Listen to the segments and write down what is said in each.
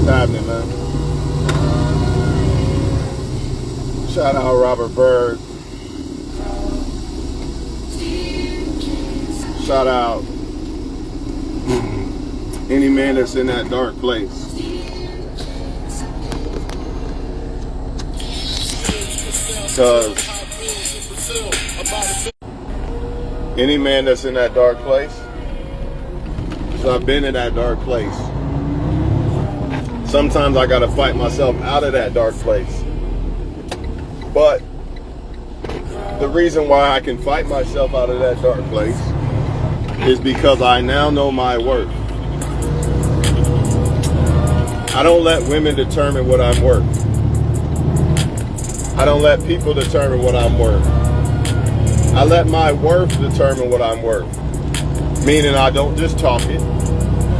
What's happening, man? Shout out Robert Bryd. Shout out any man that's in that dark place. Because any man that's in that dark place, so I've been in that dark place. Sometimes I gotta fight myself out of that dark place. But the reason why I can fight myself out of that dark place is because I now know my worth. I don't let women determine what I'm worth. I don't let people determine what I'm worth. I let my worth determine what I'm worth. Meaning I don't just talk it,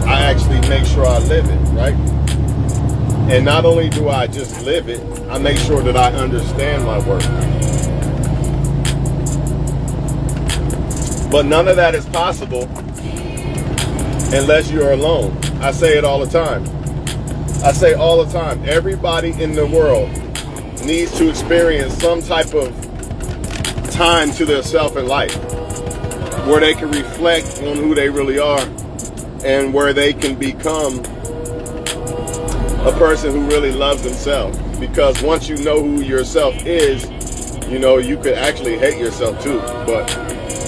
I actually make sure I live it, right? And not only do I just live it, I make sure that I understand my worth. But none of that is possible unless you're alone. I say it all the time. I say all the time, everybody in the world needs to experience some type of time to themselves in life where they can reflect on who they really are and where they can become a person who really loves themselves. Because once you know who yourself is, you know, you could actually hate yourself too. But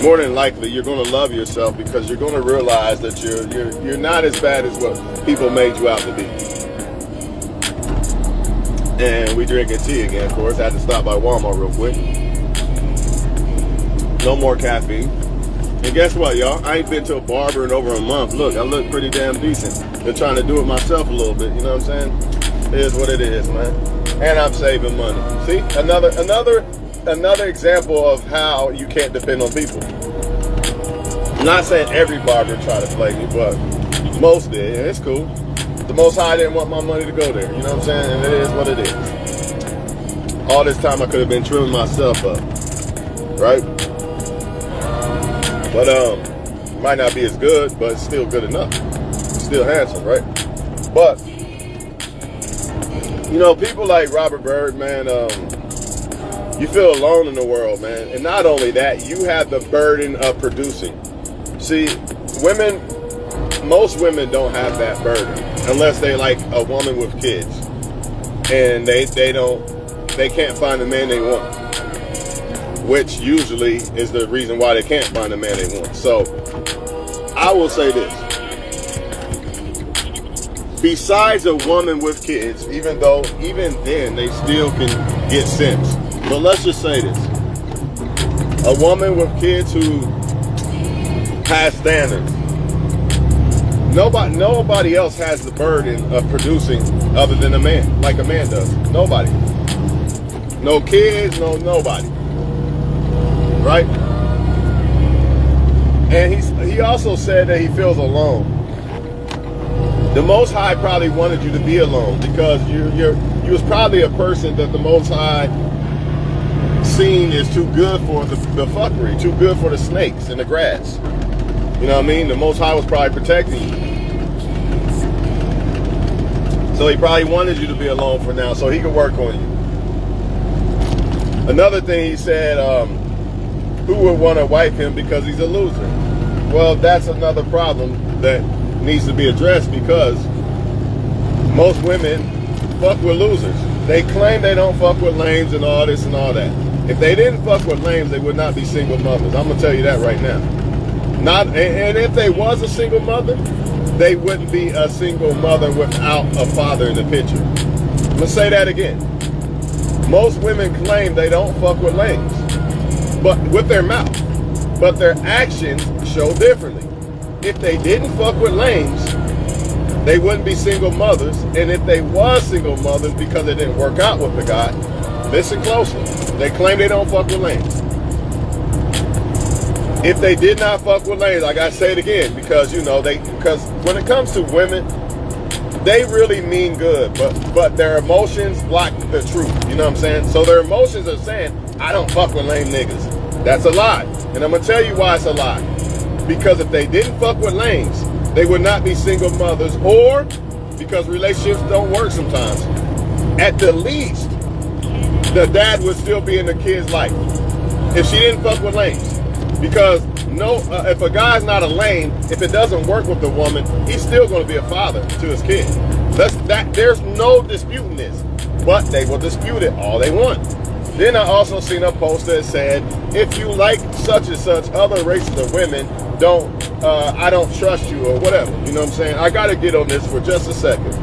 more than likely, you're going to love yourself because you're going to realize that you're not as bad as what people made you out to be. And we drinking tea again, of course. I had to stop by Walmart real quick. No more caffeine. And guess what, y'all? I ain't been to a barber in over a month. Look, I look pretty damn decent. Been trying to do it myself a little bit, you know what I'm saying? It is what it is, man. And I'm saving money. See? Another example of how you can't depend on people. I'm not saying every barber tried to play me, but most did, and it's cool. The Most High didn't want my money to go there, you know what I'm saying? And it is what it is. All this time I could have been trimming myself up, right? But might not be as good, but it's still good enough. Still handsome, right? But you know, people like Robert Bryd, man, you feel alone in the world, man. And not only that, you have the burden of producing. See, most women don't have that burden unless they like a woman with kids and they can't find the man they want, which usually is the reason why they can't find the man they want. So I will say this: besides a woman with kids, even then they still can get simps. But let's just say this: a woman with kids who has standards. Nobody else has the burden of producing other than a man, like a man does. Nobody. No kids, nobody. Right? And he also said that he feels alone. The Most High probably wanted you to be alone because you was probably a person that the Most High seen is too good for the fuckery, too good for the snakes in the grass. You know what I mean? The Most High was probably protecting you. So he probably wanted you to be alone for now so he could work on you. Another thing he said, who would want to wipe him because he's a loser? Well, that's another problem that needs to be addressed because most women fuck with losers. They claim they don't fuck with lames and all this and all that. If they didn't fuck with lames, they would not be single mothers. I'm gonna tell you that right now. And if they was a single mother, they wouldn't be a single mother without a father in the picture. I'm gonna say that again. Most women claim they don't fuck with lames, but with their mouth, but their actions show differently. If they didn't fuck with lames, they wouldn't be single mothers. And if they was single mothers because they didn't work out with the guy, listen closely. They claim they don't fuck with lames. If they did not fuck with lames, I gotta say it again, because because when it comes to women, they really mean good, but their emotions block the truth. You know what I'm saying? So their emotions are saying, I don't fuck with lame niggas. That's a lie. And I'm gonna tell you why it's a lie. Because if they didn't fuck with lames, they would not be single mothers, or because relationships don't work sometimes. At the least, the dad would still be in the kid's life if she didn't fuck with lanes. Because if a guy's not a lane, if it doesn't work with the woman, he's still going to be a father to his kid. There's no disputing this, but they will dispute it all they want. Then I also seen a post that said, if you like such and such other races of women, I don't trust you or whatever. You know what I'm saying? I got to get on this for just a second.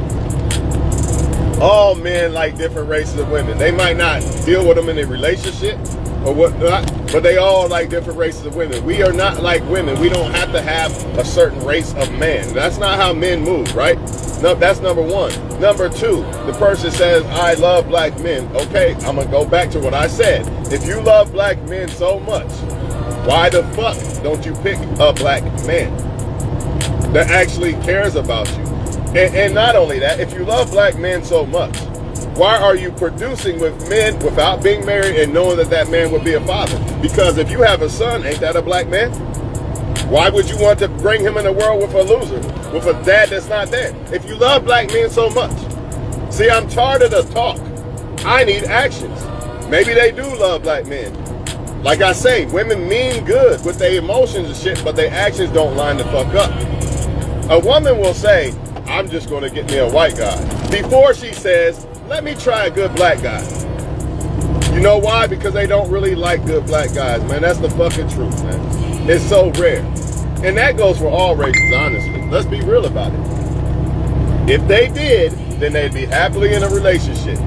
All men like different races of women. They might not deal with them in a relationship or whatnot, but they all like different races of women. We are not like women. We don't have to have a certain race of man. That's not how men move, right? No, that's number one. Number two, the person says, I love black men. Okay, I'm going to go back to what I said. If you love black men so much, why the fuck don't you pick a black man that actually cares about you? And not only that, if you love black men so much, why are you producing with men without being married and knowing that that man would be a father? Because if you have a son, ain't that a black man? Why would you want to bring him in the world with a loser, with a dad that's not there? If you love black men so much. See, I'm tired of the talk. I need actions. Maybe they do love black men. Like I say, women mean good with their emotions and shit, but their actions don't line the fuck up. A woman will say, I'm just going to get me a white guy, before she says, let me try a good black guy. You know why? Because they don't really like good black guys, man. That's the fucking truth, man. It's so rare. And that goes for all races, honestly. Let's be real about it. If they did, then they'd be happily in a relationship.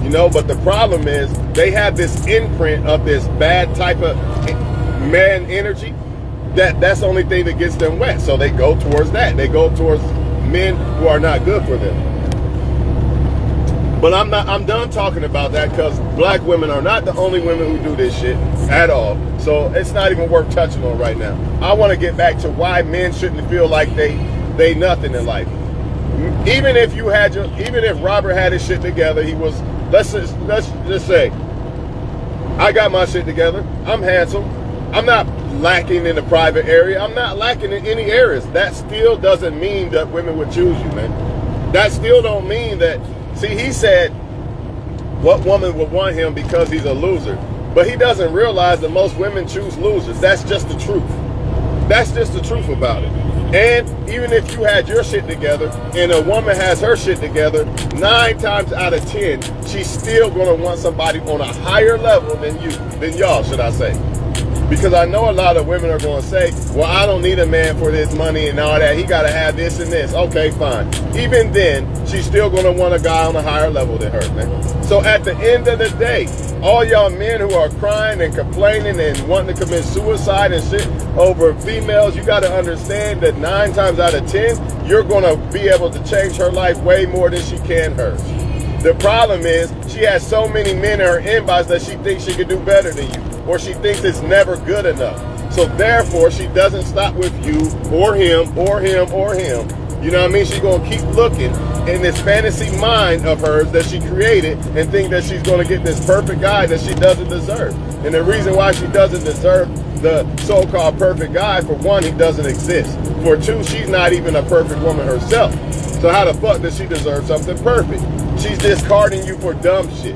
You know, but the problem is they have this imprint of this bad type of man energy. That's the only thing that gets them wet. So they go towards that. They go towards men who are not good for them. But I'm done talking about that, because black women are not the only women who do this shit at all. So it's not even worth touching on right now. I want to get back to why men shouldn't feel like they nothing in life. Even if Robert had his shit together, he was, let's just say, I got my shit together. I'm handsome. I'm not lacking in the private area. I'm not lacking in any areas. That still doesn't mean that women would choose you, man. That still don't mean that. See, he said what woman would want him because he's a loser. But he doesn't realize that most women choose losers. That's just the truth. That's just the truth about it. And even if you had your shit together and a woman has her shit together, 9 times out of 10, she's still going to want somebody on a higher level than y'all, should I say. Because I know a lot of women are going to say, well, I don't need a man for this money and all that. He got to have this and this. Okay, fine. Even then, she's still going to want a guy on a higher level than her, man. So at the end of the day, all y'all men who are crying and complaining and wanting to commit suicide and shit over females, you got to understand that 9 times out of 10, you're going to be able to change her life way more than she can hers. The problem is she has so many men in her inbox that she thinks she can do better than you, or she thinks it's never good enough. So therefore, she doesn't stop with you or him or him or him. You know what I mean? She's going to keep looking in this fantasy mind of hers that she created and think that she's going to get this perfect guy that she doesn't deserve. And the reason why she doesn't deserve the so-called perfect guy, for one, he doesn't exist. For two, she's not even a perfect woman herself. So how the fuck does she deserve something perfect? She's discarding you for dumb shit.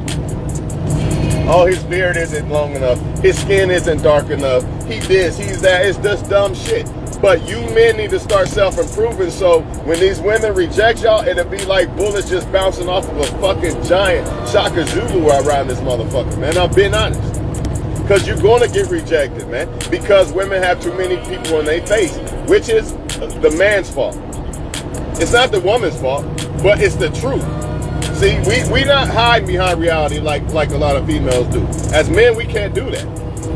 Oh, his beard isn't long enough. His skin isn't dark enough. He this, he's that. It's just dumb shit. But you men need to start self-improving, so when these women reject y'all, it'll be like bullets just bouncing off of a fucking giant Shaka Zulu around this motherfucker, man. I'm being honest. Because you're going to get rejected, man. Because women have too many people in their face, which is the man's fault. It's not the woman's fault, but it's the truth. See, we not hiding behind reality like a lot of females do. As men, we can't do that.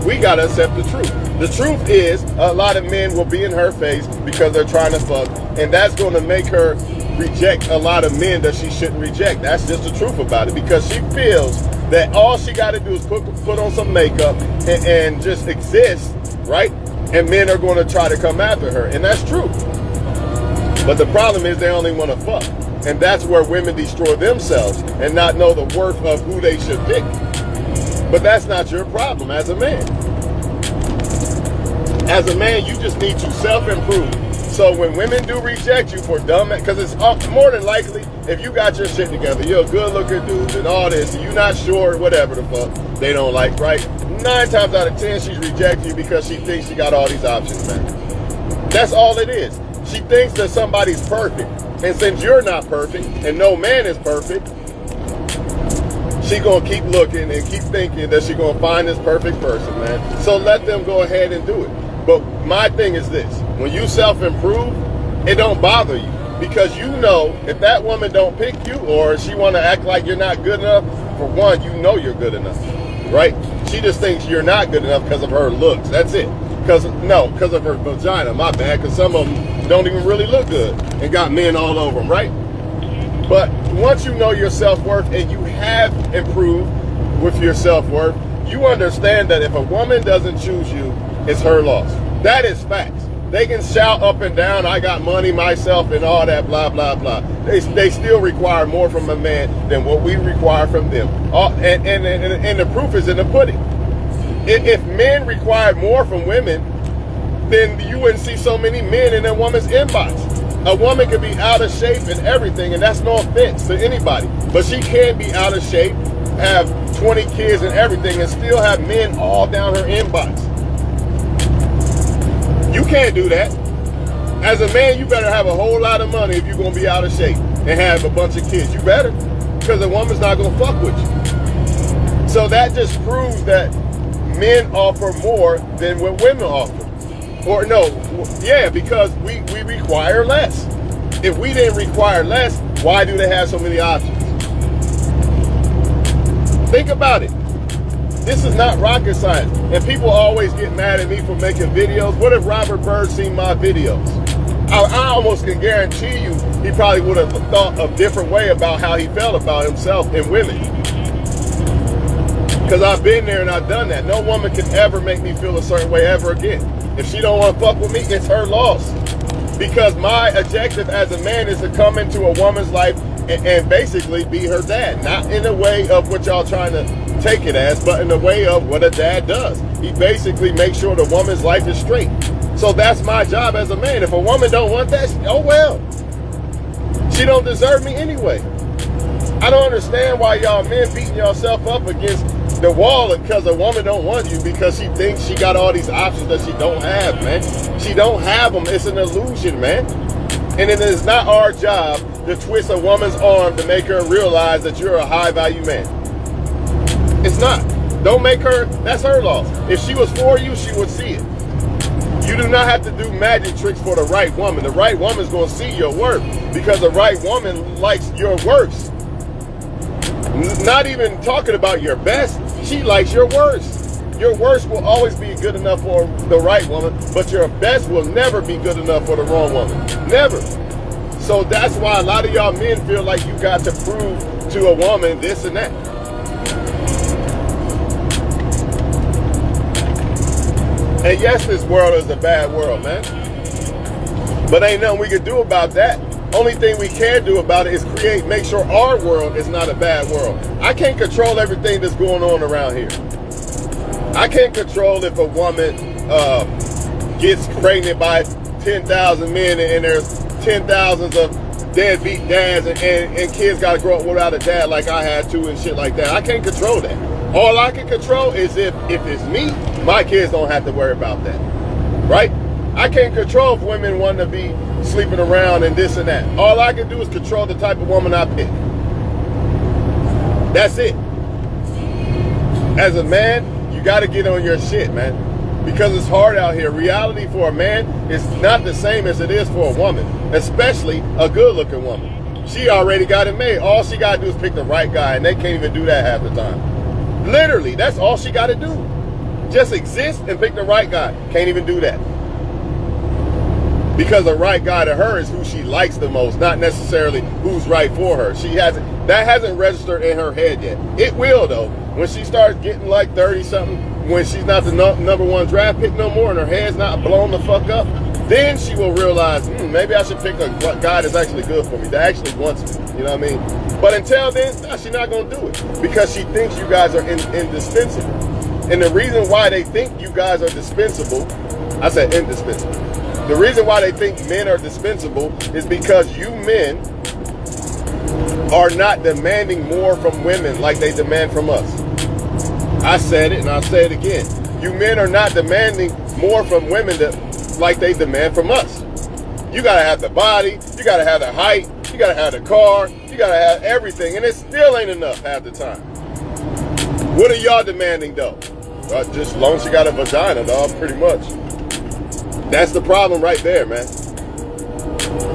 We got to accept the truth. The truth is, a lot of men will be in her face because they're trying to fuck, and that's going to make her reject a lot of men that she shouldn't reject. That's just the truth about it, because she feels that all she got to do is put on some makeup and just exist, right? And men are going to try to come after her, and that's true. But the problem is they only want to fuck. And that's where women destroy themselves and not know the worth of who they should pick. But that's not your problem as a man. As a man, you just need to self-improve. So when women do reject you for dumb, because it's more than likely, if you got your shit together, you're a good-looking dude and all this, and you're not sure, whatever the fuck they don't like, right? 9 times out of 10, she's rejecting you because she thinks she got all these options, man. That's all it is. She thinks that somebody's perfect. And since you're not perfect, and no man is perfect, she gonna keep looking and keep thinking that she gonna find this perfect person, man. So let them go ahead and do it. But my thing is this: when you self-improve, it don't bother you, because you know if that woman don't pick you, or she want to act like you're not good enough, for one, you know you're good enough, right? She just thinks you're not good enough because of her looks. That's it. Because of her vagina. My bad. Because some of them don't even really look good and got men all over them, right? But once you know your self-worth and you have improved with your self-worth, you understand that if a woman doesn't choose you, it's her loss. That is facts. They can shout up and down, I got money myself and all that, blah, blah, blah. They still require more from a man than what we require from them. And the proof is in the pudding. If men required more from women, then you wouldn't see so many men in a woman's inbox. A woman could be out of shape and everything, and that's no offense to anybody. But she can be out of shape, have 20 kids and everything, and still have men all down her inbox. You can't do that. As a man, you better have a whole lot of money if you're going to be out of shape and have a bunch of kids. You better, because a woman's not going to fuck with you. So that just proves that men offer more than what women offer. Or no, yeah, because we require less. If we didn't require less, why do they have so many options? Think about it. This is not rocket science. And people always get mad at me for making videos. What if Robert Bryd seen my videos? I almost can guarantee you he probably would have thought a different way about how he felt about himself and women. Because I've been there and I've done that. No woman can ever make me feel a certain way ever again. If she don't want to fuck with me, it's her loss. Because my objective as a man is to come into a woman's life and basically be her dad. Not in the way of what y'all trying to take it as, but in the way of what a dad does. He basically makes sure the woman's life is straight. So that's my job as a man. If a woman don't want that, oh well. She don't deserve me anyway. I don't understand why y'all men beating yourself up against the wall because a woman don't want you because she thinks she got all these options that she don't have, man. She don't have them. It's an illusion, man. And it is not our job to twist a woman's arm to make her realize that you're a high-value man. It's not. Don't make her, that's her loss. If she was for you, she would see it. You do not have to do magic tricks for the right woman. The right woman's going to see your worth because the right woman likes your worst. Not even talking about your best, she likes your worst. Your worst will always be good enough for the right woman, but your best will never be good enough for the wrong woman. Never. So that's why a lot of y'all men feel like you got to prove to a woman this and that. And yes, this world is a bad world, man. But ain't nothing we can do about that. Only thing we can do about it is make sure our world is not a bad world. I can't control everything that's going on around here. I can't control if a woman gets pregnant by 10,000 men and there's 10,000s of deadbeat dads and kids got to grow up without a dad like I had to and shit like that. I can't control that. All I can control is if it's me, my kids don't have to worry about that, right? I can't control if women want to be sleeping around and this and that. All I can do is control the type of woman I pick. That's it. As a man, you got to get on your shit, man, because it's hard out here. Reality for a man is not the same as it is for a woman, especially a good-looking woman. She already got it made. All she got to do is pick the right guy, and they can't even do that half the time. Literally, that's all she got to do. Just exist and pick the right guy. Can't even do that. Because the right guy to her is who she likes the most, not necessarily who's right for her. That hasn't registered in her head yet. It will, though. When she starts getting like 30-something, when she's not the number one draft pick no more and her head's not blown the fuck up, then she will realize, maybe I should pick a guy that's actually good for me, that actually wants me. You know what I mean? But until then, she's not going to do it because she thinks you guys are indispensable. And the reason why they think you guys are dispensable I said indispensable. The reason why they think men are dispensable is because you men are not demanding more from women like they demand from us. I said it and I'll say it again. You men are not demanding more from women like they demand from us. You gotta have the body, you gotta have the height, you gotta have the car, you gotta have everything, and it still ain't enough half the time. What are y'all demanding though? Just as long as you got a vagina, dog, pretty much. That's the problem right there, man.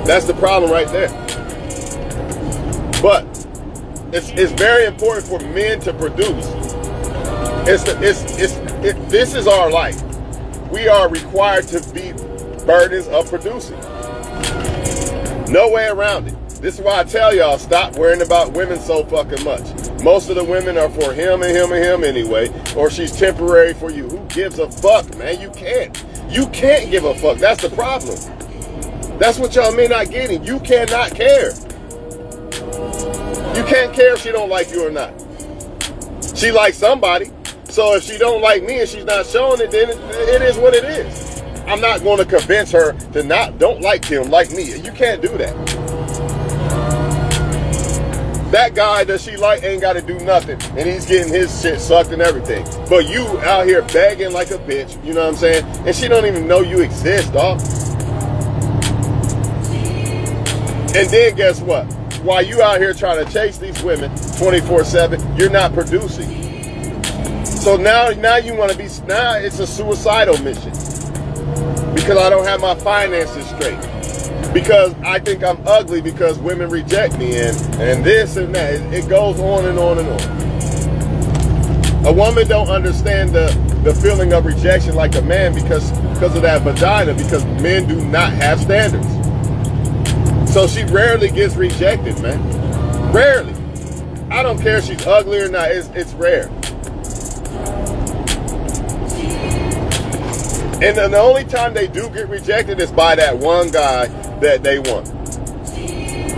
That's the problem right there. But it's very important for men to produce. This is our life. We are required to be burdens of producing. No way around it. This is why I tell y'all, stop worrying about women so fucking much. Most of the women are for him and him and him anyway, or she's temporary for you. Who gives a fuck, man? You can't. You can't give a fuck. That's the problem. That's what y'all men not getting. You cannot care. You can't care if she don't like you or not. She likes somebody. So if she don't like me and she's not showing it, then it is what it is. I'm not going to convince her to don't like him, like me. You can't do that. That guy that she like ain't got to do nothing, and he's getting his shit sucked and everything. But you out here begging like a bitch, you know what I'm saying? And she don't even know you exist, dog. And then guess what? While you out here trying to chase these women 24/7, you're not producing. So now you want to be, now it's a suicidal mission. Because I don't have my finances straight. Because I think I'm ugly because women reject me and this and that. It goes on and on and on. A woman don't understand the feeling of rejection like a man because of that vagina, because men do not have standards. So she rarely gets rejected, man. Rarely. I don't care if she's ugly or not, it's rare. And the only time they do get rejected is by that one guy that they want.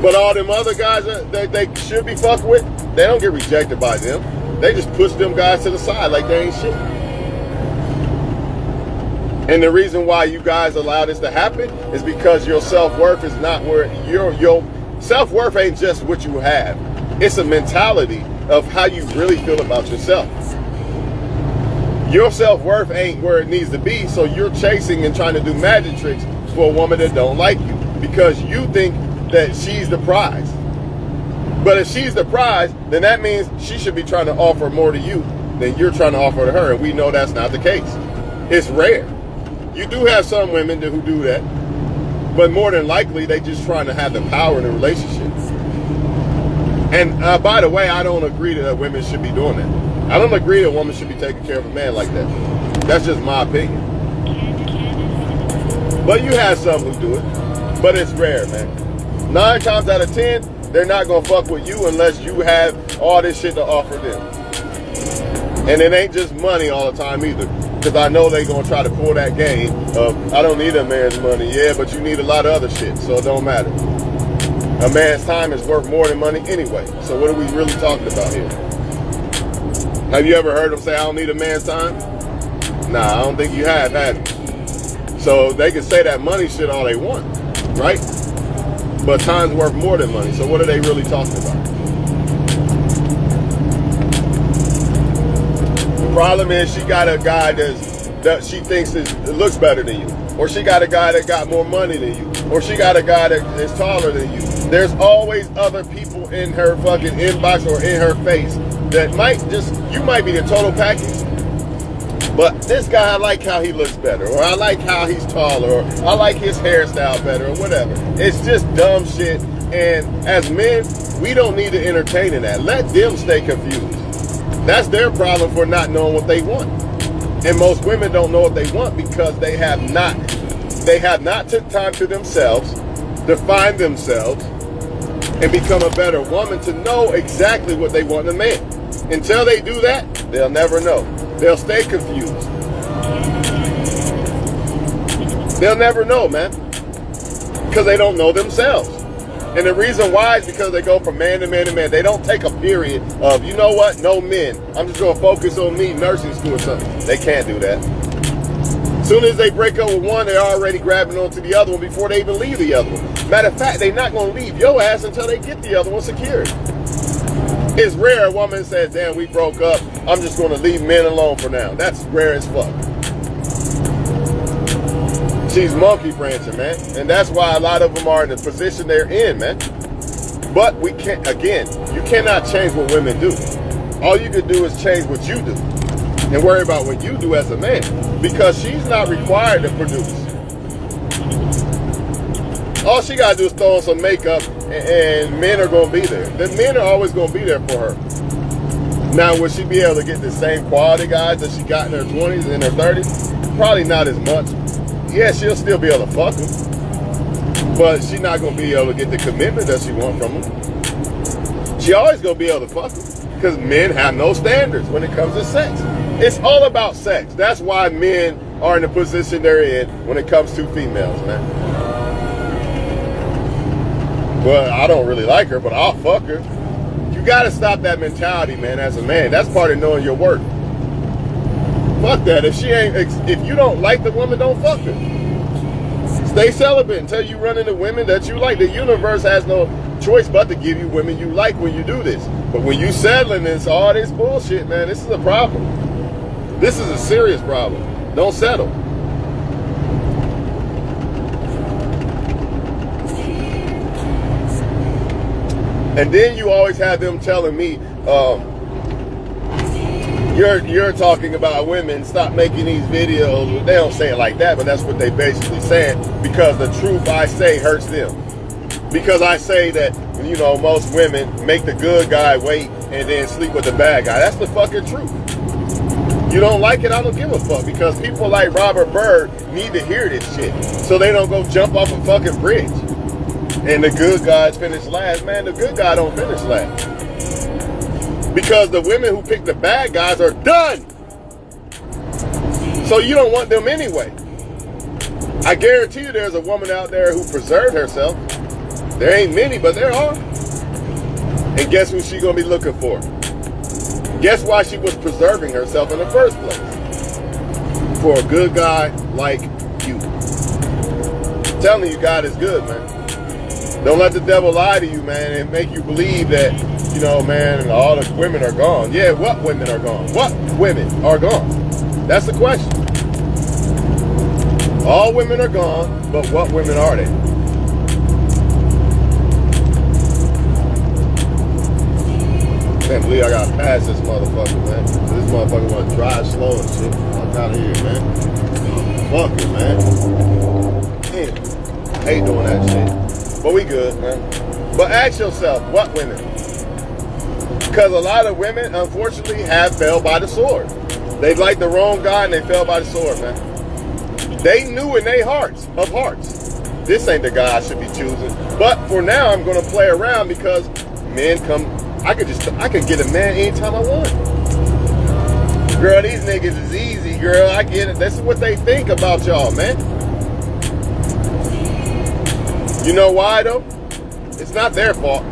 But all them other guys that they should be fucked with, they don't get rejected by them. They just push them guys to the side like they ain't shit. And the reason why you guys allow this to happen is because your self-worth is not where your self-worth ain't just what you have. It's a mentality of how you really feel about yourself. Your self-worth ain't where it needs to be, so you're chasing and trying to do magic tricks for a woman that don't like you because you think that she's the prize. But if she's the prize, then that means she should be trying to offer more to you than you're trying to offer to her, and we know that's not the case. It's rare. You do have some women who do that, but more than likely, they just trying to have the power in a relationship. And by the way, I don't agree that women should be doing that. I don't agree that a woman should be taking care of a man like that. That's just my opinion. But you have some who do it. But it's rare, man. 9 times out of 10, they're not going to fuck with you unless you have all this shit to offer them. And it ain't just money all the time either. Because I know they're going to try to pull that game of, I don't need a man's money. Yeah, but you need a lot of other shit, so it don't matter. A man's time is worth more than money anyway. So what are we really talking about here? Have you ever heard them say, I don't need a man's time? Nah, I don't think you have you? So they can say that money shit all they want, right? But time's worth more than money. So what are they really talking about? The problem is she got a guy that she thinks looks better than you. Or she got a guy that got more money than you. Or she got a guy that is taller than you. There's always other people in her fucking inbox or in her face that you might be the total package. But this guy, I like how he looks better, or I like how he's taller, or I like his hairstyle better, or whatever. It's just dumb shit. And as men, we don't need to entertain in that. Let them stay confused. That's their problem for not knowing what they want. And most women don't know what they want because they have not took time to themselves, define themselves, and become a better woman to know exactly what they want in a man. Until they do that, they'll never know. They'll stay confused. They'll never know, man. Because they don't know themselves. And the reason why is because they go from man to man to man. They don't take a period of, you know what, no men. I'm just going to focus on me, nursing school or something. They can't do that. Soon as they break up with one, they're already grabbing onto the other one before they even leave the other one. Matter of fact, they're not going to leave your ass until they get the other one secured. It's rare a woman says, damn, we broke up, I'm just going to leave men alone for now. That's rare as fuck. She's monkey branching, man. And that's why a lot of them are in the position they're in, man. But we can't, again, you cannot change what women do. All you can do is change what you do. And worry about what you do as a man. Because she's not required to produce. All she got to do is throw on some makeup and men are going to be there. The men are always going to be there for her. Now, will she be able to get the same quality guys that she got in her 20s and her 30s? Probably not as much. Yeah, she'll still be able to fuck them. But she's not going to be able to get the commitment that she wants from them. She always going to be able to fuck them. Because men have no standards when it comes to sex. It's all about sex. That's why men are in the position they're in when it comes to females, man. Well, I don't really like her, but I'll fuck her. You got to stop that mentality, man, as a man. That's part of knowing your worth. Fuck that. If you don't like the woman, don't fuck her. Stay celibate until you run into women that you like. The universe has no choice but to give you women you like when you do this. But when you settling this, all this bullshit, man, this is a problem. This is a serious problem. Don't settle. And then you always have them telling me, you're talking about women, stop making these videos. They don't say it like that, but that's what they basically saying, because the truth I say hurts them. Because I say that, you know, most women make the good guy wait and then sleep with the bad guy. That's the fucking truth. You don't like it, I don't give a fuck, because people like Robert Bryd need to hear this shit so they don't go jump off a fucking bridge. And the good guys finish last. Man, the good guy don't finish last. Because the women who pick the bad guys are done. So you don't want them anyway. I guarantee you there's a woman out there who preserved herself. There ain't many, but there are. And guess who she gonna be looking for? Guess why she was preserving herself in the first place? For a good guy like you. I'm telling you, God is good, man. Don't let the devil lie to you, man, and make you believe that, you know, man, all the women are gone. Yeah, what women are gone? What women are gone? That's the question. All women are gone, but what women are they? I can't believe I gotta pass this motherfucker, man. This motherfucker wanna drive slow and shit. I'm out of here, man. Fuck it, man. Damn. Hate doing that shit. But we good, man. But ask yourself, what women? Because a lot of women, unfortunately, have fell by the sword. They liked the wrong guy and they fell by the sword, man. They knew in their hearts of hearts, this ain't the guy I should be choosing. But for now, I'm going to play around because men come, I could get a man anytime I want. Girl, these niggas is easy, girl. I get it. That's what they think about y'all, man. You know why, though? It's not their fault.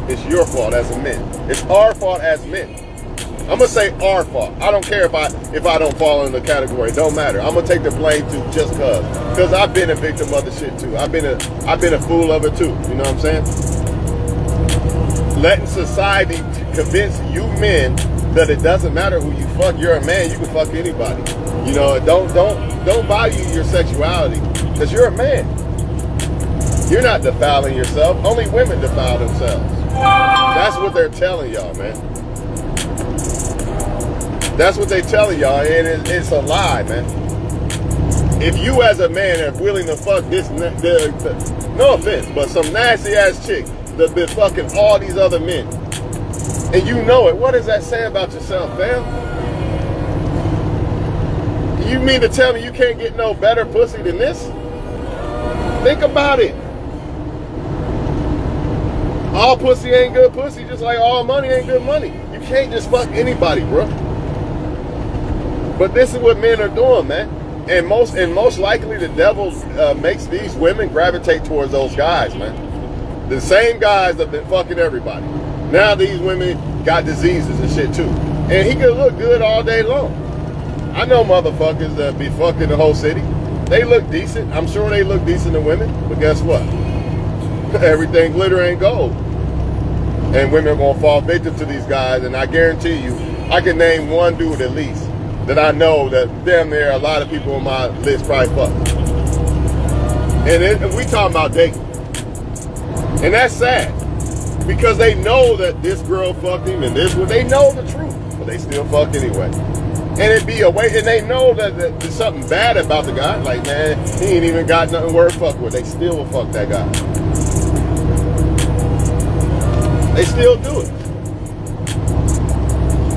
It's your fault as a man. It's our fault as men. I'm gonna say our fault. I don't care if I don't fall in the category. It don't matter. I'm gonna take the blame too, just cause I've been a victim of the shit too. I've been a fool of it too. You know what I'm saying? Letting society convince you men that it doesn't matter who you fuck. You're a man. You can fuck anybody. You know, don't value your sexuality because you're a man. You're not defiling yourself. Only women defile themselves. That's what they're telling y'all, man. That's what they're telling y'all, and it's a lie, man. If you as a man are willing to fuck this, no offense, but some nasty ass chick that's been fucking all these other men, and you know it, what does that say about yourself, fam? You mean to tell me you can't get no better pussy than this? Think about it. All pussy ain't good pussy, just like all money ain't good money. You can't just fuck anybody, bro. But this is what men are doing, man. And most likely the devil makes these women gravitate towards those guys, man. The same guys that have been fucking everybody. Now these women got diseases and shit too. And he could look good all day long. I know motherfuckers that be fucking the whole city. They look decent. I'm sure they look decent to women. But guess what? Everything glitter ain't gold. And women are going to fall victim to these guys. And I guarantee you, I can name one dude at least that I know that damn near a lot of people on my list probably fuck. And we talking about dating. And that's sad. Because they know that this girl fucked him and this one. They know the truth. But they still fuck anyway. And it be a way, and they know that there's something bad about the guy. Like, man, he ain't even got nothing worth fuck with. They still will fuck that guy. They still do it.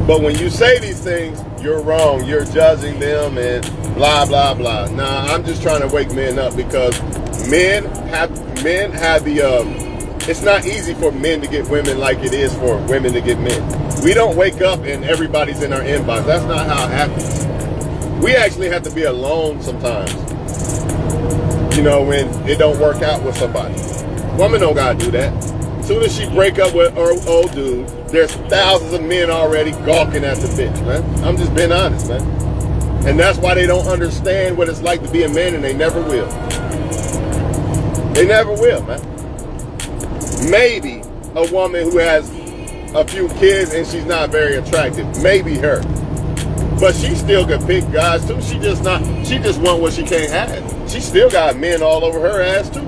But when you say these things, you're wrong. You're judging them and blah, blah, blah. Nah, I'm just trying to wake men up because men have the, it's not easy for men to get women like it is for women to get men. We don't wake up and everybody's in our inbox. That's not how it happens. We actually have to be alone sometimes. You know, when it don't work out with somebody. Woman don't gotta do that. As soon as she break up with her old dude, there's thousands of men already gawking at the bitch, man. I'm just being honest, man. And that's why they don't understand what it's like to be a man, and they never will. They never will, man. Maybe a woman who has a few kids and she's not very attractive. Maybe her. But she still can pick guys too. She just want what she can't have. She still got men all over her ass too.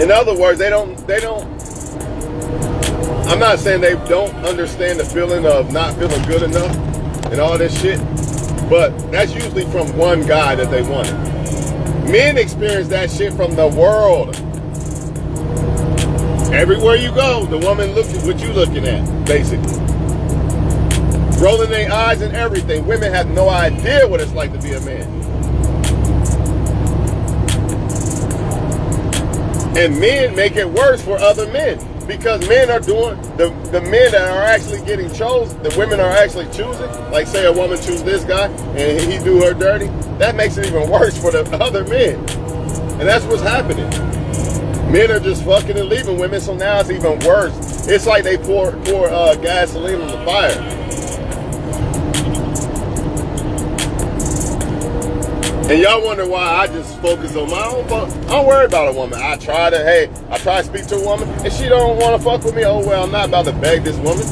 In other words, they don't, I'm not saying they don't understand the feeling of not feeling good enough and all this shit, but that's usually from one guy that they wanted. Men experience that shit from the world. Everywhere you go, the woman looks at what you looking at, basically. Rolling their eyes and everything. Women have no idea what it's like to be a man. And men make it worse for other men. Because men are doing, the men that are actually getting chosen, the women are actually choosing, like say a woman choose this guy and he do her dirty, that makes it even worse for the other men. And that's what's happening. Men are just fucking and leaving women, so now it's even worse. It's like they pour gasoline on the fire. And y'all wonder why I just focus on my own fuck. I don't worry about a woman. I try to speak to a woman, and she don't want to fuck with me. Oh, well, I'm not about to beg this woman.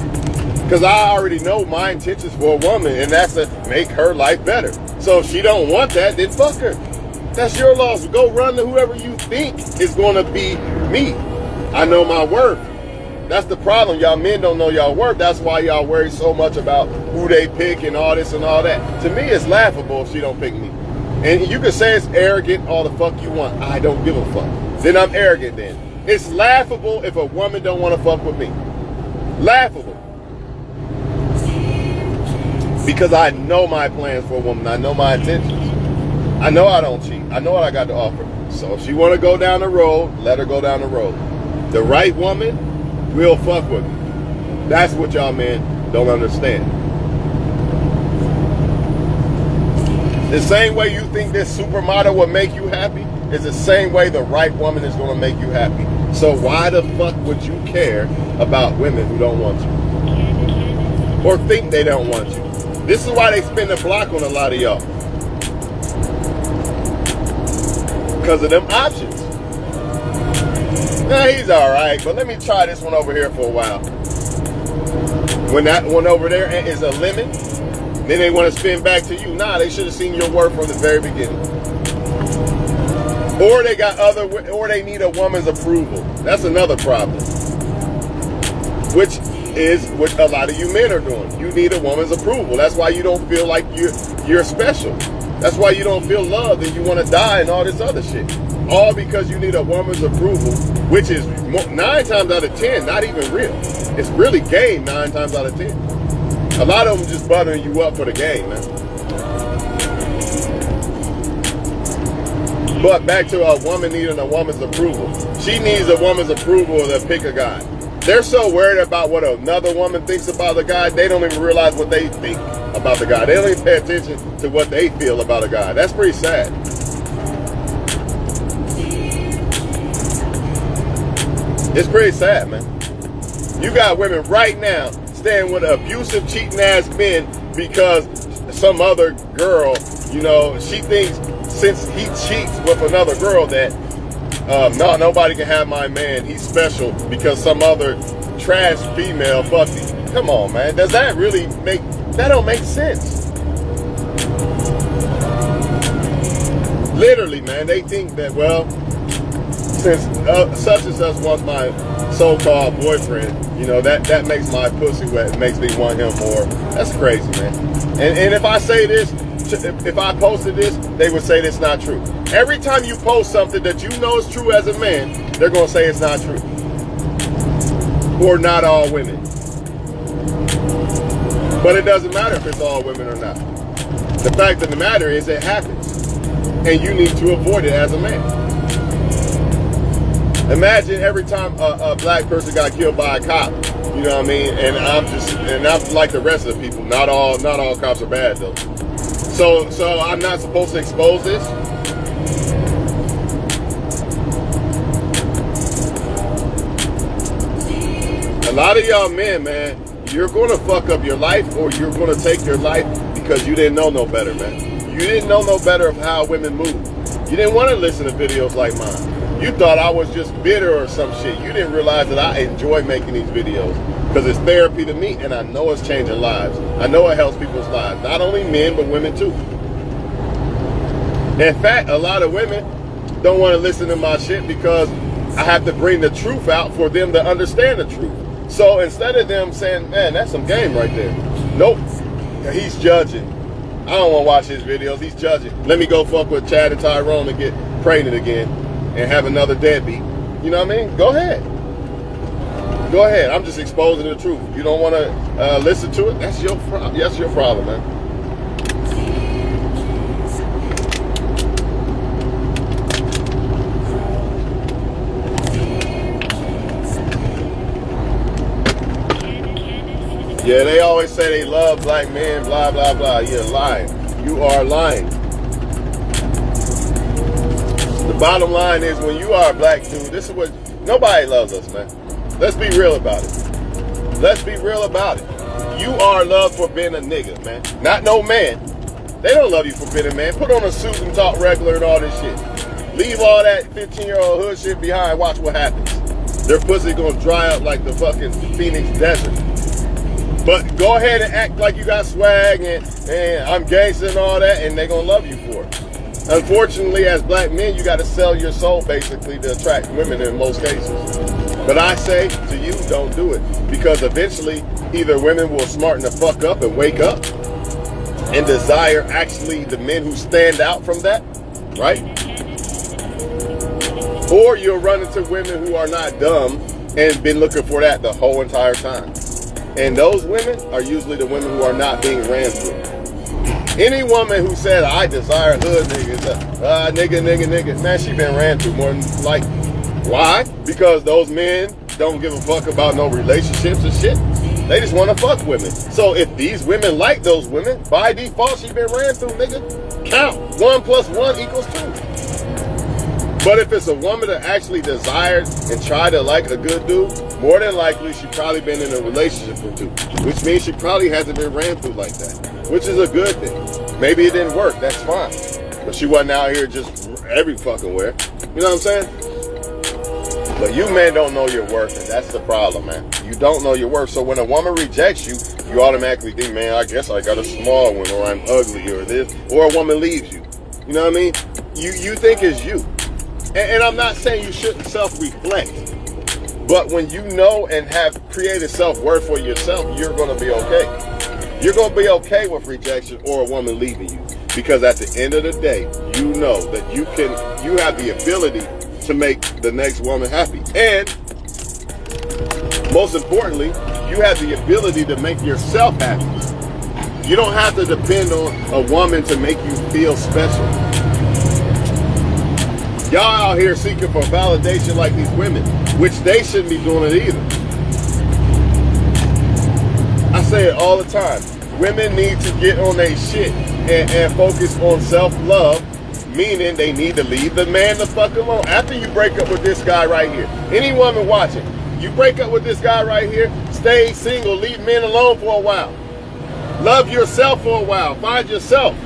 Because I already know my intentions for a woman, and that's to make her life better. So if she don't want that, then fuck her. That's your loss. Go run to whoever you think is going to be me. I know my worth. That's the problem. Y'all men don't know y'all worth. That's why y'all worry so much about who they pick and all this and all that. To me, it's laughable if she don't pick me. And you can say it's arrogant all the fuck you want. I don't give a fuck. Then I'm arrogant then. It's laughable if a woman don't want to fuck with me. Laughable. Because I know my plans for a woman. I know my intentions. I know I don't cheat. I know what I got to offer. So if she want to go down the road, let her go down the road. The right woman will fuck with me. That's what y'all men don't understand. The same way you think this supermodel will make you happy is the same way the right woman is going to make you happy. So why the fuck would you care about women who don't want you? Or think they don't want you? This is why they spin the block on a lot of y'all. Because of them options. Nah, he's alright, but let me try this one over here for a while. When that one over there is a lemon, then they want to spin back to you. Nah, they should have seen your worth from the very beginning. Or they need a woman's approval. That's another problem. Which is what a lot of you men are doing. You need a woman's approval. That's why you don't feel like you're special. That's why you don't feel loved and you want to die and all this other shit. All because you need a woman's approval, which is 9 times out of 10, not even real. It's really game 9 times out of 10. A lot of them just buttering you up for the game, man. But back to a woman needing a woman's approval. She needs a woman's approval to pick a guy. They're so worried about what another woman thinks about a guy, they don't even realize what they think about the guy. They don't even pay attention to what they feel about a guy. That's pretty sad. It's pretty sad, man. You got women right now understand what abusive, cheating ass men, because some other girl, you know, she thinks since he cheats with another girl that no, nobody can have my man. He's special because some other trash female fucked him. Come on, man. Does that really make, that don't make sense. Literally, man, they think that, well, since such and such wants my so-called boyfriend, you know, that makes my pussy wet, makes me want him more. That's crazy, man. And if I say this, if I posted this, they would say it's not true. Every time you post something that you know is true as a man, they're going to say it's not true. Or not all women. But it doesn't matter if it's all women or not. The fact of the matter is it happens. And you need to avoid it as a man. Imagine every time a black person got killed by a cop, you know what I mean? And I'm like the rest of the people. Not all cops are bad though. So I'm not supposed to expose this? A lot of y'all men, man, you're going to fuck up your life, or you're going to take your life because you didn't know no better, man. You didn't know no better of how women move. You didn't want to listen to videos like mine. You thought I was just bitter or some shit. You didn't realize that I enjoy making these videos because it's therapy to me, and I know it's changing lives. I know it helps people's lives. Not only men, but women too. In fact, a lot of women don't want to listen to my shit because I have to bring the truth out for them to understand the truth. So instead of them saying, man, that's some game right there. Nope, he's judging. I don't want to watch his videos. He's judging. Let me go fuck with Chad and Tyrone and get pregnant again and have another deadbeat. You know what I mean? Go ahead. Go ahead. I'm just exposing the truth. You don't want to listen to it? That's your problem, man. Yeah, they always say they love black men, blah, blah, blah. You're lying. You are lying. The bottom line is, when you are a black dude, this is what, nobody loves us, man. Let's be real about it. Let's be real about it. You are loved for being a nigga, man. Not no man. They don't love you for being a man. Put on a suit and talk regular and all this shit. Leave all that 15-year-old hood shit behind. Watch what happens. Their pussy gonna dry up like the fucking Phoenix desert. But go ahead and act like you got swag and I'm gangster and all that, and they're going to love you for it. Unfortunately, as black men, you got to sell your soul, basically, to attract women in most cases. But I say to you, don't do it. Because eventually, either women will smarten the fuck up and wake up and desire actually the men who stand out from that, right? Or you'll run into women who are not dumb and been looking for that the whole entire time. And those women are usually the women who are not being ran through. Any woman who said, I desire hood niggas, nigga, man, she been ran through more than likely. Why? Because those men don't give a fuck about no relationships and shit. They just want to fuck women. So if these women like those women, by default, she been ran through, nigga. Count. 1 + 1 = 2. But if it's a woman that actually desired and tried to like a good dude, more than likely she probably been in a relationship or two, which means she probably hasn't been ran through like that, which is a good thing. Maybe it didn't work, that's fine. But she wasn't out here just every fucking where. You know what I'm saying? But you men don't know your worth, and that's the problem, man. You don't know your worth. So when a woman rejects you, you automatically think, man, I guess I got a small one, or I'm ugly, or this, or a woman leaves you. You know what I mean? You think it's you. And I'm not saying you shouldn't self-reflect, but when you know and have created self-worth for yourself, you're going to be okay. You're going to be okay with rejection or a woman leaving you, because at the end of the day, you know that you have the ability to make the next woman happy. And most importantly, you have the ability to make yourself happy. You don't have to depend on a woman to make you feel special. Y'all out here seeking for validation like these women, which they shouldn't be doing it either. I say it all the time. Women need to get on their shit and focus on self-love, meaning they need to leave the man the fuck alone. After you break up with this guy right here, any woman watching, you break up with this guy right here, stay single. Leave men alone for a while. Love yourself for a while. Find yourself.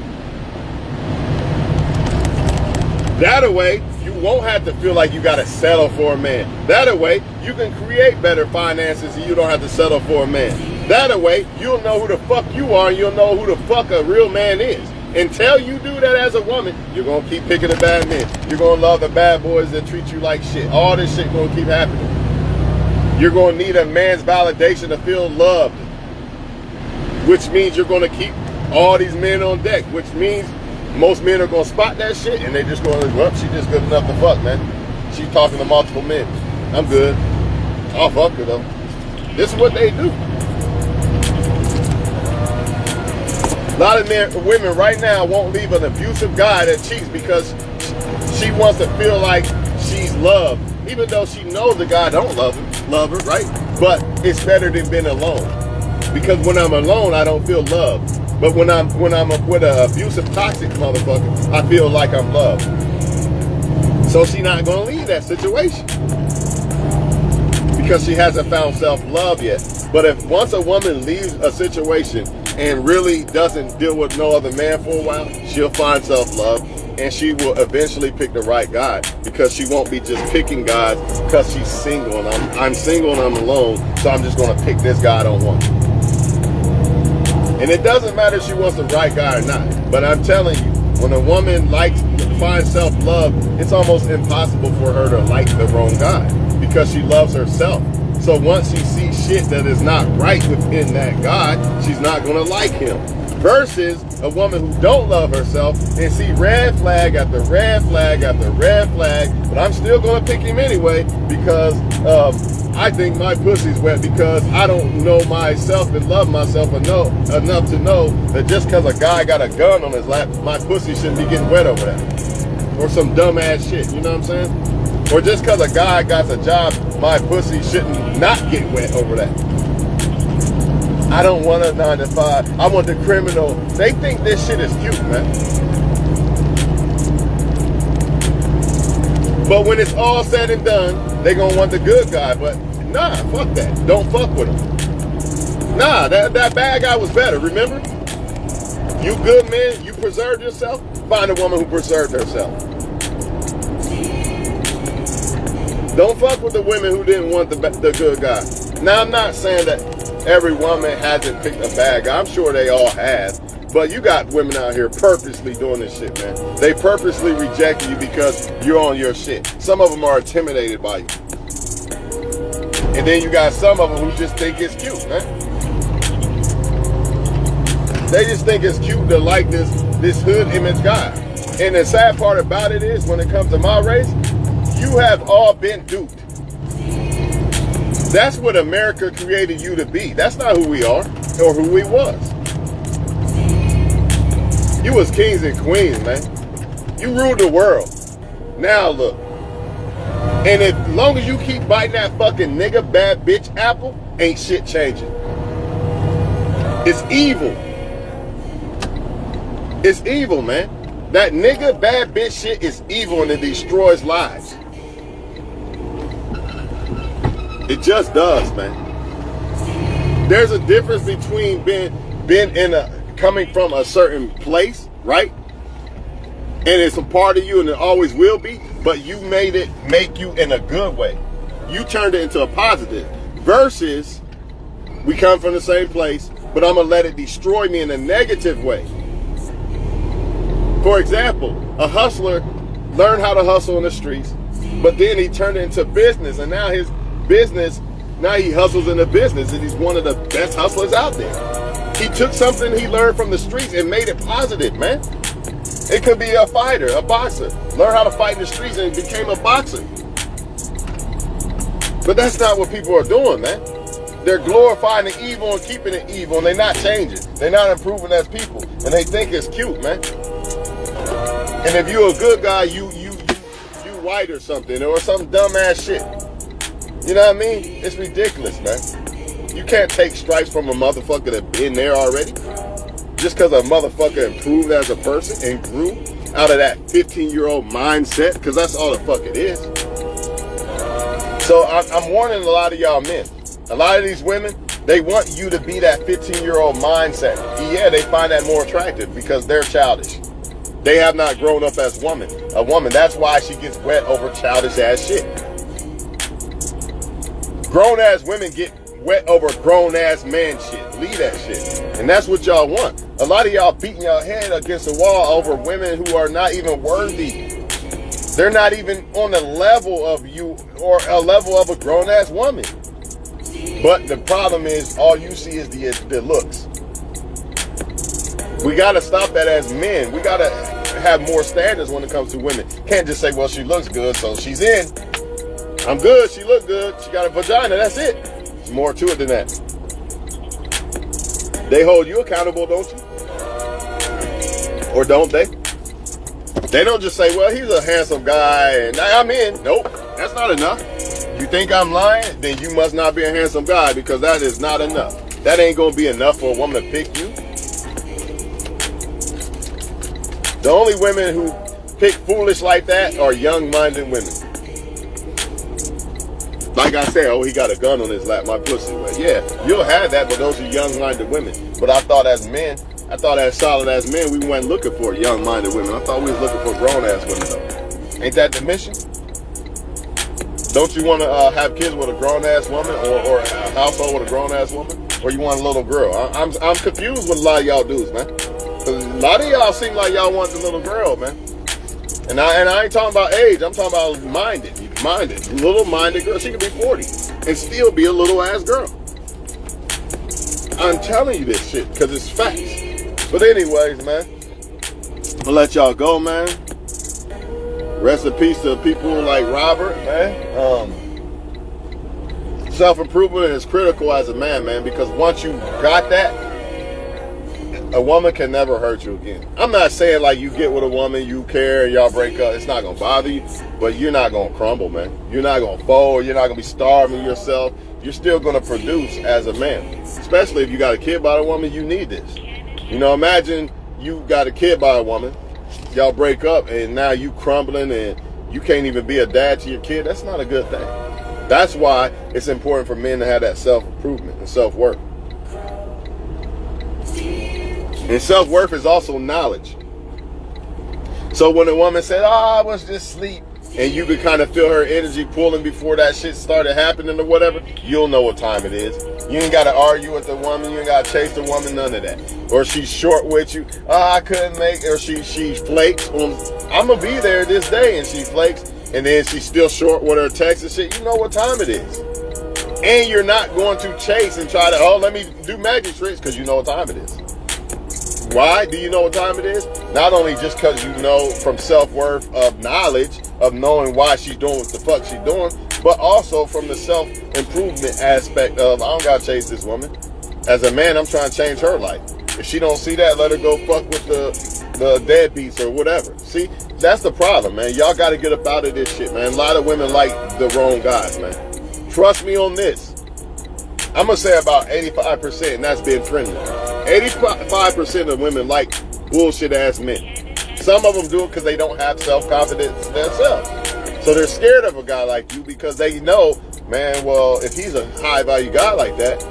That way, you won't have to feel like you got to settle for a man. That way, you can create better finances and you don't have to settle for a man. That way, you'll know who the fuck you are and you'll know who the fuck a real man is. Until you do that as a woman, you're going to keep picking the bad men. You're going to love the bad boys that treat you like shit. All this shit going to keep happening. You're going to need a man's validation to feel loved. Which means you're going to keep all these men on deck. Which means most men are going to spot that shit and they're just going to, well, she's just good enough to fuck, man. She's talking to multiple men. I'm good. I'll fuck her, though. This is what they do. A lot of women right now won't leave an abusive guy that cheats because she wants to feel like she's loved. Even though she knows the guy don't love her, right? But it's better than being alone. Because when I'm alone, I don't feel loved. But when I'm with an abusive, toxic motherfucker, I feel like I'm loved. So she's not going to leave that situation. Because she hasn't found self-love yet. But if once a woman leaves a situation and really doesn't deal with no other man for a while, she'll find self-love. And she will eventually pick the right guy. Because she won't be just picking guys because she's single. And I'm single and I'm alone. So I'm just going to pick this guy I don't want. And it doesn't matter if she wants the right guy or not. But I'm telling you, when a woman finds self-love, it's almost impossible for her to like the wrong guy. Because she loves herself. So once she sees shit that is not right within that guy, she's not going to like him. Versus a woman who don't love herself and see red flag after red flag after red flag, but I'm still going to pick him anyway because I think my pussy's wet because I don't know myself and love myself enough to know that just because a guy got a gun on his lap, my pussy shouldn't be getting wet over that. Or some dumbass shit, you know what I'm saying? Or just because a guy got a job, my pussy shouldn't not get wet over that. I don't want a 9 to 5. I want the criminal. They think this shit is cute, man. But when it's all said and done, they gonna want the good guy. But nah, fuck that. Don't fuck with him. Nah, that bad guy was better, remember? You good man, you preserved yourself, find a woman who preserved herself. Don't fuck with the women who didn't want the good guy. Now, I'm not saying that every woman hasn't picked a bad guy. I'm sure they all have. But you got women out here purposely doing this shit, man. They purposely reject you because you're on your shit. Some of them are intimidated by you. And then you got some of them who just think it's cute, man. They just think it's cute to like this hood image guy. And the sad part about it is, when it comes to my race, you have all been duped. That's what America created you to be. That's not who we are or who we was. You was kings and queens, man. You ruled the world. Now look. And as long as you keep biting that fucking nigga bad bitch apple, ain't shit changing. It's evil. It's evil, man. That nigga bad bitch shit is evil and it destroys lives. It just does, man. There's a difference between coming from a certain place, right? And it's a part of you and it always will be, but you made it make you in a good way. You turned it into a positive. Versus, we come from the same place, but I'm gonna let it destroy me in a negative way. For example, a hustler learned how to hustle in the streets, but then he turned it into business, and now his business, now he hustles in the business and he's one of the best hustlers out there. He took something he learned from the streets and made it positive, man. It could be a fighter, a boxer. Learn how to fight in the streets and became a boxer. But that's not what people are doing, man. They're glorifying the evil and keeping it evil, and they're not changing. They're not improving as people, and they think it's cute, man. And if you're a good guy, you white or something, or some dumbass shit. You know what I mean? It's ridiculous, man. You can't take stripes from a motherfucker that's been there already. Just because a motherfucker improved as a person and grew out of that 15-year-old mindset, because that's all the fuck it is. So I'm warning a lot of y'all men. A lot of these women, They want you to be that 15-year-old mindset. Yeah, they find that more attractive because they're childish. They have not grown up as a woman. That's why she gets wet over childish ass shit. Grown ass women get wet over grown ass man shit. Leave that shit. And that's what y'all want. A lot of y'all beating your head against the wall over women who are not even worthy. They're not even on the level of you or a level of a grown ass woman. But the problem is all you see is the looks. We got to stop that as men. We got to have more standards when it comes to women. Can't just say, well, she looks good, so she's in. I'm good. She look good. She got a vagina. That's it. There's more to it than that. They hold you accountable, don't you? Or don't they? They don't just say, well, he's a handsome guy and I'm in. Nope. That's not enough. You think I'm lying? Then you must not be a handsome guy because that is not enough. That ain't going to be enough for a woman to pick you. The only women who pick foolish like that are young-minded women. Like I said, oh, he got a gun on his lap, my pussy wet. Yeah, you'll have that, but those are young-minded women. But I thought as men, as solid-ass men, we weren't looking for young-minded women. I thought we was looking for grown-ass women, though. Ain't that the mission? Don't you want to have kids with a grown-ass woman or a household with a grown-ass woman? Or you want a little girl? I'm confused with a lot of y'all dudes, man. Because a lot of y'all seem like y'all want the little girl, man. And I ain't talking about age. I'm talking about minded. Little minded girl. She could be 40 and still be a little ass girl. I'm telling you this shit because it's facts. But anyways, man, I'll let y'all go, man. Rest in peace to people like Robert, man. Self-improvement is critical as a man, man, because once you got that, a woman can never hurt you again. I'm not saying like you get with a woman, you care, and y'all break up. It's not going to bother you, but you're not going to crumble, man. You're not going to fold. You're not going to be starving yourself. You're still going to produce as a man. Especially if you got a kid by a woman, you need this. You know, imagine you got a kid by a woman, y'all break up, and now you crumbling, and you can't even be a dad to your kid. That's not a good thing. That's why it's important for men to have that self-improvement and self-worth. And self-worth is also knowledge. So when a woman said, I was just asleep, and you could kind of feel her energy pulling before that shit started happening or whatever, you'll know what time it is. You ain't got to argue with the woman. You ain't got to chase the woman, none of that. Or she's short with you. I couldn't make it. Or she flakes. I'm going to be there this day, and she flakes. And then she's still short with her text and shit. You know what time it is. And you're not going to chase and try to, let me do magic tricks because you know what time it is. Why do you know what time it is? Not only just because you know from self-worth of knowledge of knowing why she's doing what the fuck she's doing, but also from the self-improvement aspect of I don't gotta chase this woman. As a man, I'm trying to change her life. If she don't see that, let her go fuck with the deadbeats or whatever. See, that's the problem, man. Y'all got to get up out of this shit, man. A lot of women like the wrong guys, man. Trust me on this. I'm gonna say about 85%, and that's being friendly. 85% of women like bullshit ass men. Some of them do it because they don't have self-confidence themselves. So they're scared of a guy like you because they know, man, well, if he's a high value guy like that,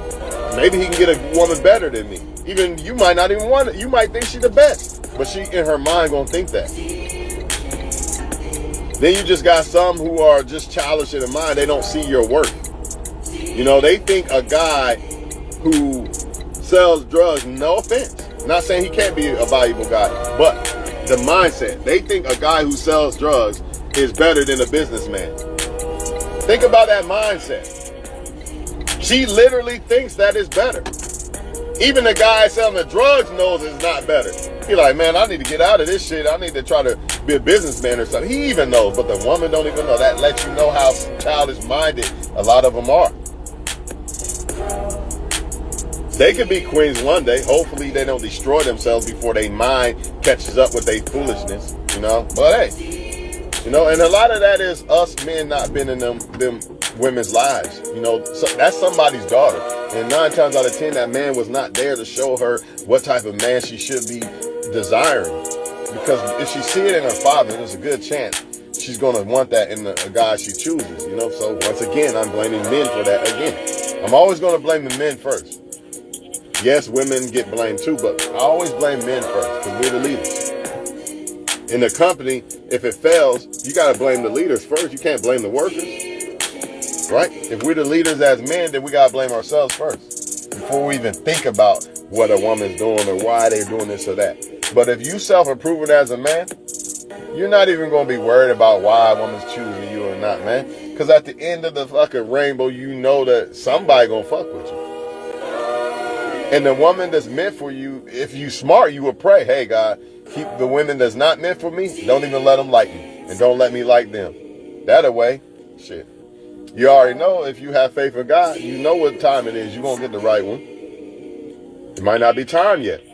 maybe he can get a woman better than me. Even you might not even want it. You might think she's the best, but she in her mind gonna think that. Then you just got some who are just childish in the mind. They don't see your worth. You know, they think a guy who sells drugs, no offense, not saying he can't be a valuable guy, but the mindset, they think a guy who sells drugs is better than a businessman. Think about that mindset. She literally thinks that is better. Even the guy selling the drugs knows it's not better. He like, man, I need to get out of this shit. I need to try to be a businessman or something. He even knows, but the woman don't even know. That lets you know how childish minded a lot of them are. They could be queens one day. Hopefully they don't destroy themselves before their mind catches up with their foolishness, you know. But hey, you know, and a lot of that is us men not being in them women's lives. You know, so that's somebody's daughter. And 9 times out of 10, that man was not there to show her what type of man she should be desiring. Because if she see it in her father, there's a good chance she's going to want that in a guy she chooses, you know. So once again, I'm blaming men for that again. I'm always going to blame the men first. Yes, women get blamed too, but I always blame men first because we're the leaders. In the company, if it fails, you got to blame the leaders first. You can't blame the workers, right? If we're the leaders as men, then we got to blame ourselves first before we even think about what a woman's doing or why they're doing this or that. But if you self-improving as a man, you're not even going to be worried about why a woman's choosing you or not, man. Because at the end of the fucking rainbow, you know that somebody going to fuck with you. And the woman that's meant for you, if you smart, you will pray, hey, God, keep the women that's not meant for me, don't even let them like me. And don't let me like them. That way, shit. You already know if you have faith in God, you know what time it is. You're going to get the right one. It might not be time yet.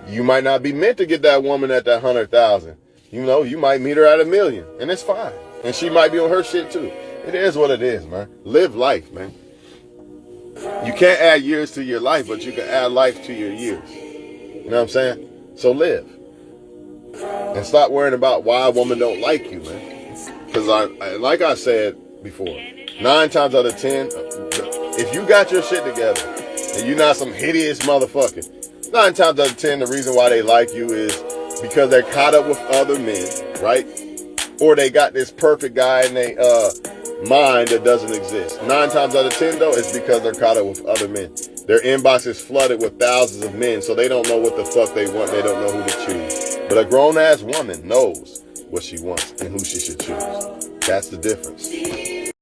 You might not be meant to get that woman at that 100,000. You know, you might meet her at 1 million. And it's fine. And she might be on her shit too. It is what it is, man. Live life, man. You can't add years to your life, but you can add life to your years. You know what I'm saying? So live. And stop worrying about why a woman don't like you, man. Because like I said before, 9 times out of 10, if you got your shit together and you're not some hideous motherfucker, 9 times out of 10, the reason why they like you is because they're caught up with other men, right? Or they got this perfect guy in their mind that doesn't exist. 9 times out of 10, though, it's because they're caught up with other men. Their inbox is flooded with thousands of men, so they don't know what the fuck they want. They don't know who to choose. But a grown-ass woman knows what she wants and who she should choose. That's the difference.